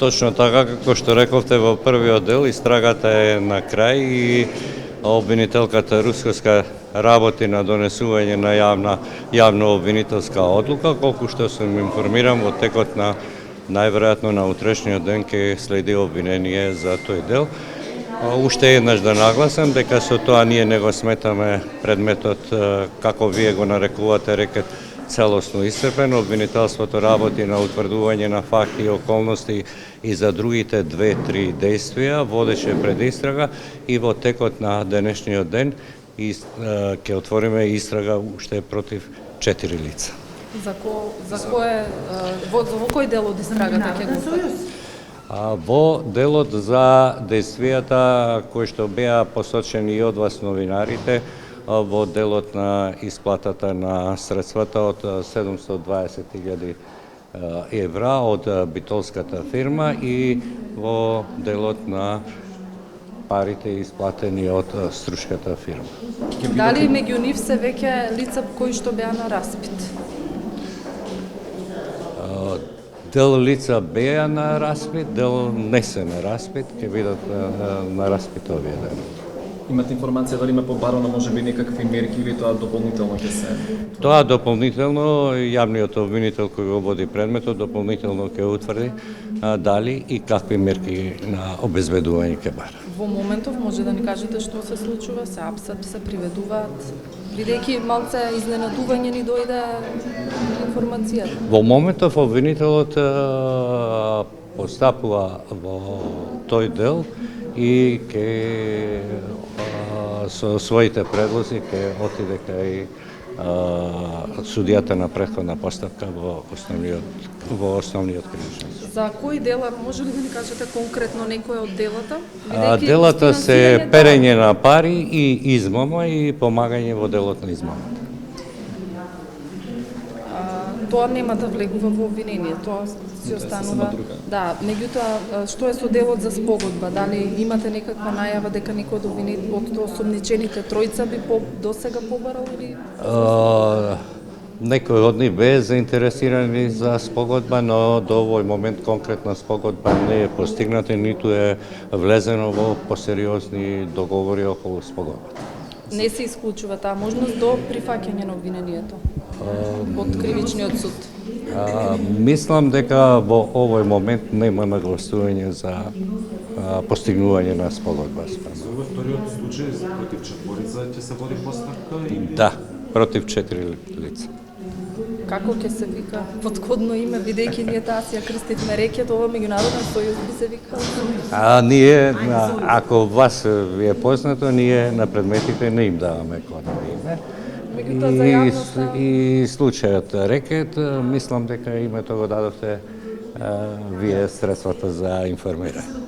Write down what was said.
Точно така како што рековте во првиот дел, истрагата е на крај и обвинителката Русковска работи на донесување на јавна обвинителска одлука, колку што сум информиран во текот на најверојатно на утрешниот ден ќе следи обвинение за тој дел. Уште еднаш да нагласам дека со тоа ние не го сметаме предметот како вие го нарекувате рекет целосно исцрпен. Обвинителството работи на утврдување на факти и околности и за другите 2-3 действија, водеше предистрага и во текот на денешниот ден ќе отвориме истрага уште против 4 лица. Во кој дел од истрагата ќе го Во делот за действијата кои што беа посочени и од вас новинарите, во делот на исплатата на средствата од 720.000 евра од битолската фирма и во делот на парите исплатени од струшката фирма. Дали меѓу нив се веќе лица кои што беа на распит? Дел лица беа на распит, дел не се на распит, ќе бидат на распит овие дена. Имате информација дали има побарано можеби некакви мерки или тоа дополнително ќе се? Тоа дополнително јавниот обвинител кој го води предметот дополнително ќе утврди дали и какви мерки на обезбедување ќе бара. Во моментов може да ни кажете што се случува, се апсат, се приведуваат, бидејќи малце изненадување ни дојде информацијата. Во моментов обвинителот постапува во тој дел и ќе со своите предлози ќе отиде кај судијата на претходна постапка во основниот кривичен суд. За кои дела може ли да ни кажете конкретно некој од делата? Делата се перење на пари и измама и помагање во делот на измамата. Тоа нема да влегува во обвинение, тоа си останува. Да, меѓутоа што е со делот за спогодба? Дали имате некаква најава дека некој од осомничените тројца би досега побарал или? Некој од нив бе заинтересирани за спогодба, но до овој момент конкретна спогодба не е постигната, ниту е влезено во посериозни договори околу спогодбата. Не се исклучува таа можност до прифаќање на обвинението од кривичниот суд? Мислам дека во овој момент нема нагласување за постигнување на спогодба. За овој вториот случај против четворица ќе се води постапка? Да, против 4 лица. Како ќе се вика поткодно име, бидејќи ние таа си ја крстивме рекет, ова меѓународен сојуз би се викал? Ние, ако вас ви е познато, ние на предметите не им даваме кодно име. И случајот рекет, мислам дека името го дадовте вие средствата за информирање.